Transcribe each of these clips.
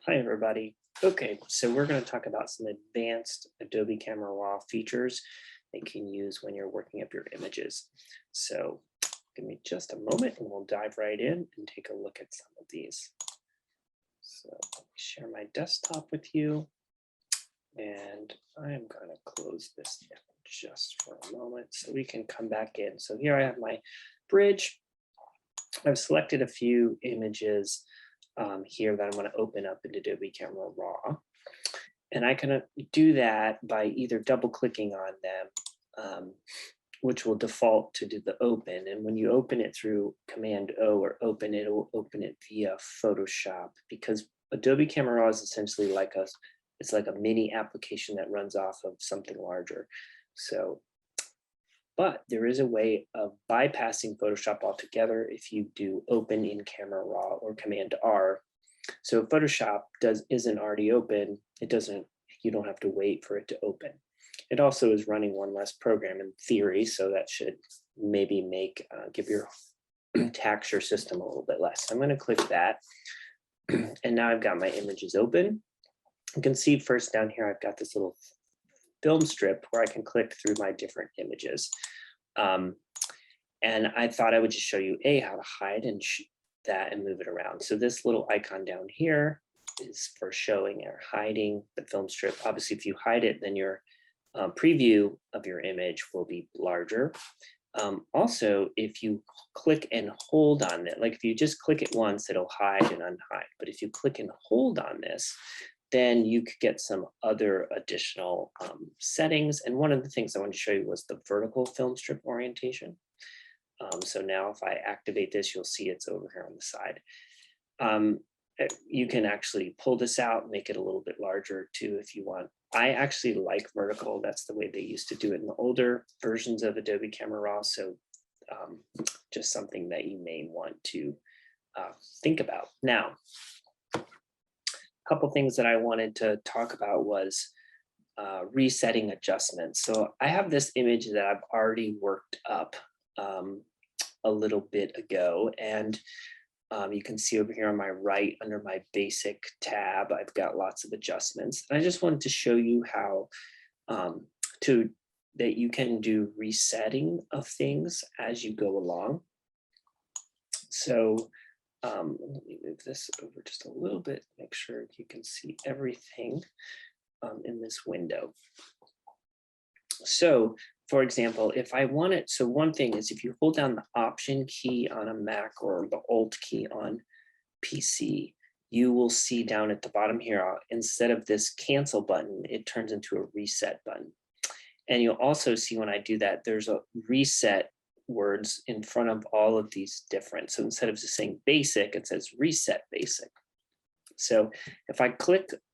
Hi, everybody. Okay, so we're going to talk about some advanced Adobe Camera Raw features that you can use when you're working up your images. So give me just a moment and we'll dive right in and take a look at some of these. So let me share my desktop with you. And I'm going to close this down just for a moment so we can come back in. So here I have my bridge. I've selected a few images here that I'm going to open up in Adobe Camera Raw. And I can do that by either double clicking on them, which will default to do the open. And when you open it through Command O or open, it will open it via Photoshop, because Adobe Camera Raw is essentially like it's like a mini application that runs off of something larger. So, but there is a way of bypassing Photoshop altogether if you do open in Camera Raw or Command R. So if Photoshop isn't already open, you don't have to wait for it to open. It also is running one less program in theory, so that should maybe give your tax system a little bit less. I'm going to click that, and now I've got my images open. You can see first down here, I've got this little film strip where I can click through my different images. And I thought I would just show you how to hide and that and move it around. So this little icon down here is for showing or hiding the film strip. Obviously, if you hide it, then your preview of your image will be larger. Also, if you click and hold on it, like if you just click it once, it'll hide and unhide. But if you click and hold on this, then you could get some other additional settings. And one of the things I wanted to show you was the vertical film strip orientation. So now if I activate this, you'll see it's over here on the side. You can actually pull this out, make it a little bit larger too if you want. I actually like vertical. That's the way they used to do it in the older versions of Adobe Camera Raw. So just something that you may want to think about. Now, couple things that I wanted to talk about was resetting adjustments. So I have this image that I've already worked up a little bit ago, and you can see over here on my right under my basic tab, I've got lots of adjustments. And I just wanted to show you how that you can do resetting of things as you go along. So let me move this over just a little bit, make sure you can see everything in this window. So, for example, if I want it, so one thing is if you hold down the Option key on a Mac or the Alt key on PC, you will see down at the bottom here, instead of this cancel button, it turns into a reset button. And you'll also see when I do that, there's a reset words in front of all of these different. So instead of just saying basic, it says reset basic. So if I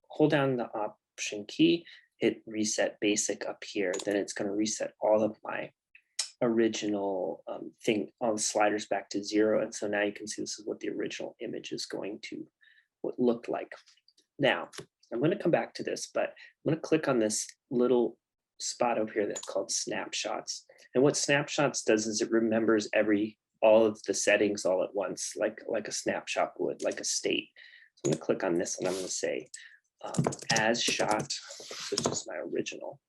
hold down the Option key, hit reset basic up here, then it's going to reset all of my original all the sliders back to 0. And so now you can see this is what the original image is going to look like. Now, I'm going to come back to this, but I'm going to click on this little spot over here that's called Snapshots. And what Snapshots does is it remembers all of the settings all at once, like a snapshot would, like a state. So I'm going to click on this and I'm going to say as shot, so it's just my original.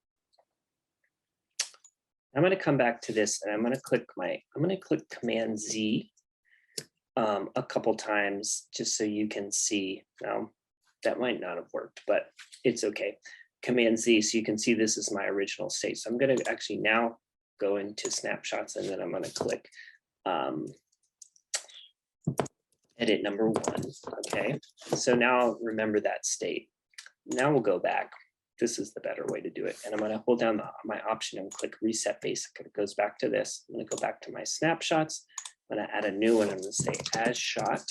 I'm going to come back to this and I'm going to click Command Z a couple times just so you can see. Now that might not have worked, but it's okay. Command Z, so you can see this is my original state. So I'm going to actually now go into Snapshots and then I'm going to click edit number 1. Okay, so now remember that state. Now we'll go back. This is the better way to do it. And I'm going to hold down my option and click reset basic. It goes back to this. I'm going to go back to my snapshots. I'm going to add a new one. I'm going to say as shot,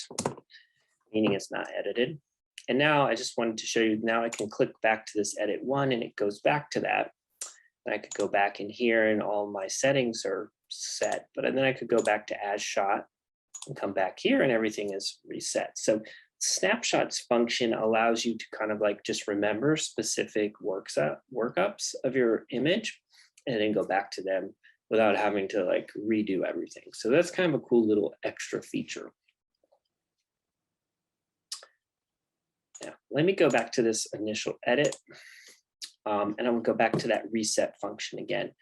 meaning it's not edited. And now I just wanted to show you, now I can click back to this edit 1 and it goes back to that. And I could go back in here and all my settings are set, but then I could go back to as shot and come back here and everything is reset. So Snapshots function allows you to kind of like just remember specific workups of your image and then go back to them without having to like redo everything. So that's kind of a cool little extra feature. Now, let me go back to this initial edit, and I'm gonna go back to that reset function again.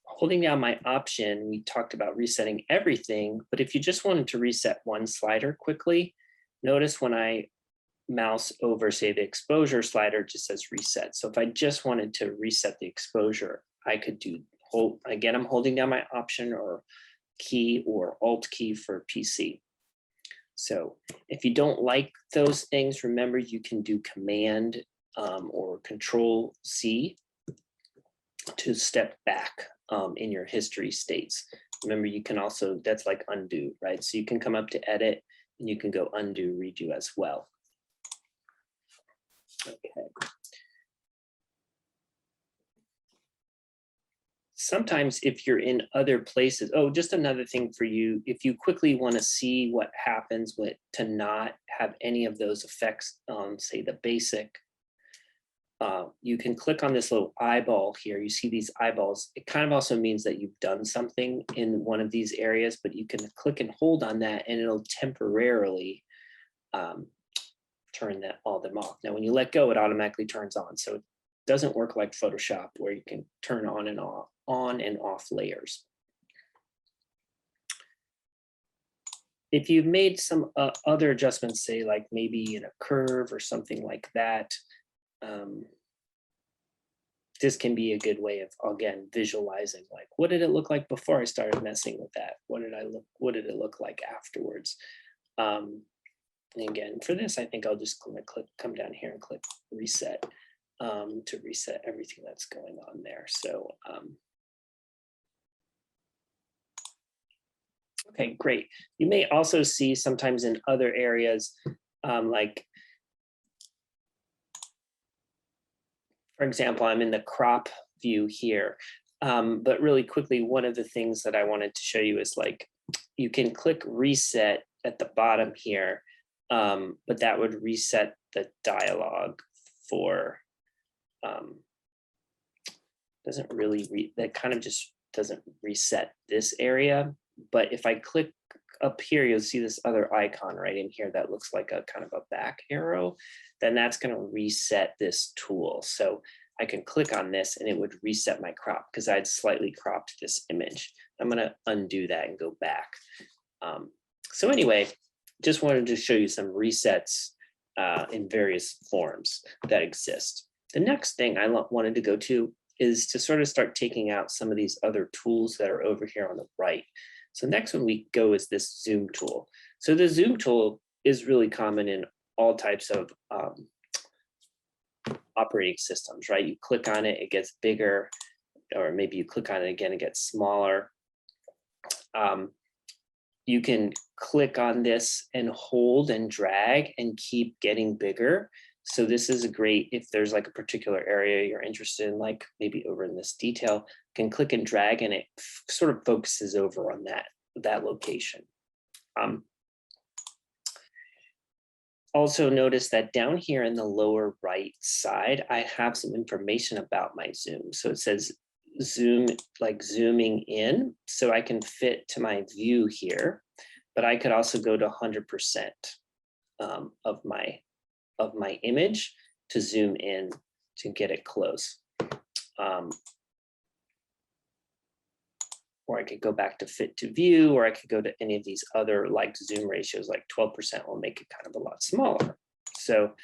Holding down my option, we talked about resetting everything, but if you just wanted to reset one slider quickly, notice when I mouse over, say, the exposure slider, it just says reset. So if I just wanted to reset the exposure, I could do, again, I'm holding down my option or key or alt key for PC. So if you don't like those things, remember you can do Command or Control C to step back in your history states. Remember, you can also, that's like undo, right? So you can come up to edit and you can go undo, redo as well. Okay. Sometimes if you're in other places, oh, just another thing for you, if you quickly want to see what happens with to not have any of those effects on, say, the basic, you can click on this little eyeball here. You see these eyeballs. It kind of also means that you've done something in one of these areas, but you can click and hold on that and it'll temporarily turn all of them off. Now, when you let go, it automatically turns on. So it doesn't work like Photoshop where you can turn on and off layers. If you've made some other adjustments, say like maybe in a curve or something like that, this can be a good way of, again, visualizing like, what did it look like before I started messing with that? What did it look like afterwards? And again, for this, I think I'll just come down here and click reset to reset everything that's going on there. So, okay, great. You may also see sometimes in other areas, like, for example, I'm in the crop view here, but really quickly, one of the things that I wanted to show you is like, you can click reset at the bottom here, but that would reset the dialog for, that kind of just doesn't reset this area. But if I click up here, you'll see this other icon right in here that looks like a kind of a back arrow, then that's going to reset this tool. So I can click on this and it would reset my crop because I'd slightly cropped this image. I'm going to undo that and go back. So anyway, just wanted to show you some resets in various forms that exist. The next thing I wanted to go to is to sort of start taking out some of these other tools that are over here on the right. So next one we go is this zoom tool. So the zoom tool is really common in all types of operating systems, right? You click on it, it gets bigger, or maybe you click on it again, it gets smaller. You can click on this and hold and drag and keep getting bigger. So this is great if there's like a particular area you're interested in, like maybe over in this detail, you can click and drag and it sort of focuses over on that location. Also notice that down here in the lower right side, I have some information about my zoom. So it says zoom, like zooming in, so I can fit to my view here, but I could also go to 100% of my image to zoom in to get it close. Or I could go back to fit to view, or I could go to any of these other like zoom ratios, like 12% will make it kind of a lot smaller. So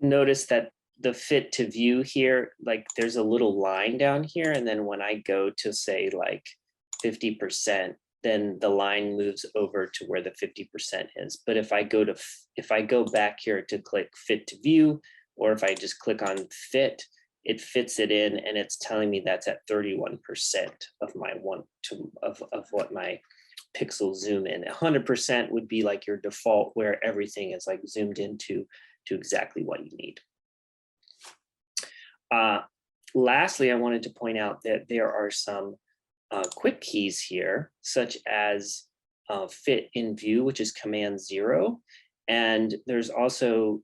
notice that the fit to view here, like there's a little line down here. And then when I go to say like 50%, then the line moves over to where the 50% is. But if I go back here to click fit to view, or if I just click on fit, it fits it in and it's telling me that's at 31% of my of what my pixels zoom in. 100% would be like your default where everything is like zoomed into to exactly what you need. Lastly, I wanted to point out that there are some quick keys here, such as fit in view, which is Command 0. And there's also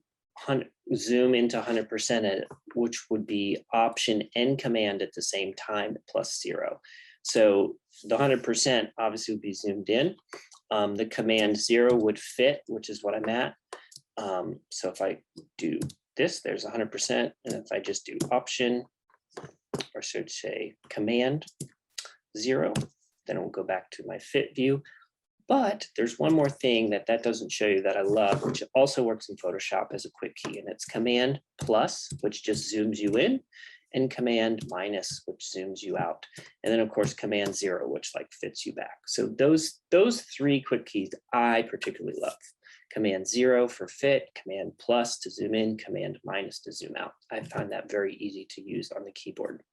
zoom into 100%, which would be Option and Command at the same time, +0. So the 100% obviously would be zoomed in. The command 0 would fit, which is what I'm at. So if I do this, there's 100%. And if I just do option, or so to say command 0, then it will go back to my fit view. But there's one more thing that doesn't show you that I love, which also works in Photoshop as a quick key, and it's command plus, which just zooms you in, and command minus, which zooms you out. And then of course, command 0, which like fits you back. So those 3 quick keys I particularly love. Command 0 for fit, command plus to zoom in, command minus to zoom out. I find that very easy to use on the keyboard.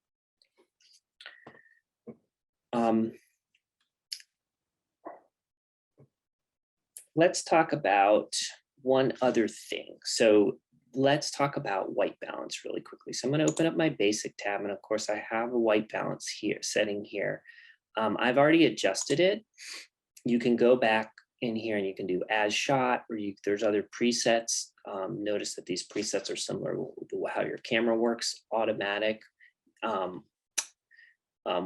Let's talk about one other thing. So let's talk about white balance really quickly. So I'm going to open up my basic tab, and of course I have a white balance here setting here. I've already adjusted it. You can go back in here and you can do as shot, or there's other presets. Notice that these presets are similar to how your camera works, automatic,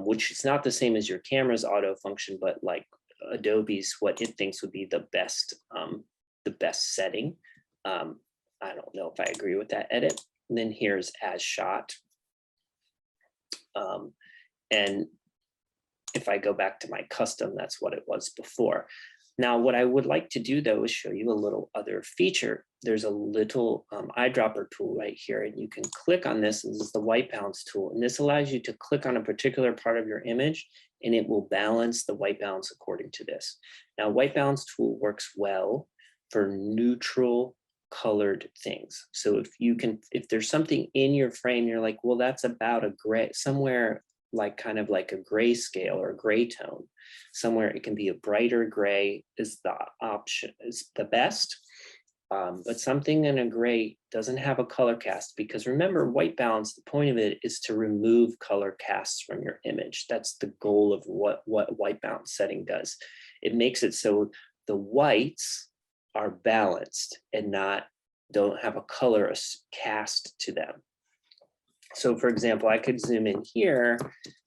which is not the same as your camera's auto function, but like Adobe's what it thinks would be the best setting. I don't know if I agree with that edit. And then here's as shot. And if I go back to my custom, that's what it was before. Now, what I would like to do though is show you a little other feature. There's a little eyedropper tool right here, and you can click on this. And this is the white balance tool. And this allows you to click on a particular part of your image, and it will balance the white balance according to this. Now, white balance tool works well for neutral colored things. So if there's something in your frame, you're like, well, that's about a gray, somewhere like kind of like a gray scale or a gray tone, somewhere it can be a brighter gray is the option, is the best. But something in a gray doesn't have a color cast, because remember, white balance, the point of it is to remove color casts from your image. That's the goal of what white balance setting does. It makes it so the whites are balanced and don't have a color cast to them. So for example, I could zoom in here,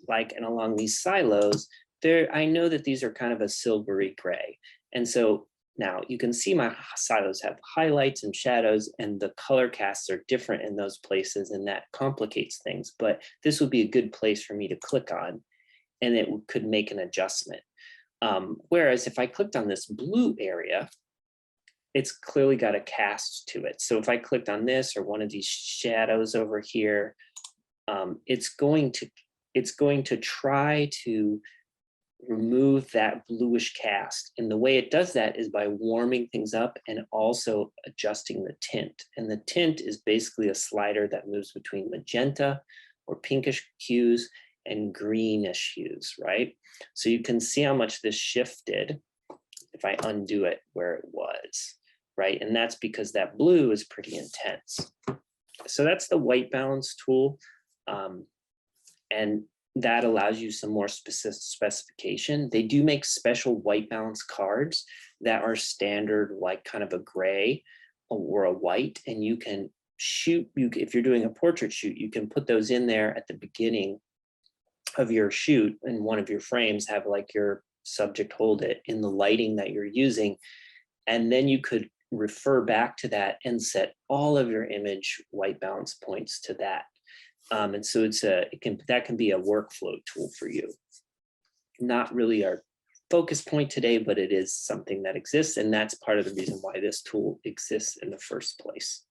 and along these silos, I know that these are kind of a silvery gray. And so now you can see my silos have highlights and shadows, and the color casts are different in those places, and that complicates things. But this would be a good place for me to click on, and it could make an adjustment. Whereas if I clicked on this blue area, it's clearly got a cast to it. So if I clicked on this or one of these shadows over here, it's going to try to remove that bluish cast. And the way it does that is by warming things up and also adjusting the tint. And the tint is basically a slider that moves between magenta or pinkish hues and greenish hues, right? So you can see how much this shifted if I undo it where it was, right? And that's because that blue is pretty intense. So that's the white balance tool. And that allows you some more specification. They do make special white balance cards that are standard, like kind of a gray or a white, and you can shoot, if you're doing a portrait shoot, you can put those in there at the beginning of your shoot, and one of your frames have like your subject hold it in the lighting that you're using, and then you could refer back to that and set all of your image white balance points to that. And so that can be a workflow tool for you. Not really our focus point today, but it is something that exists, and that's part of the reason why this tool exists in the first place.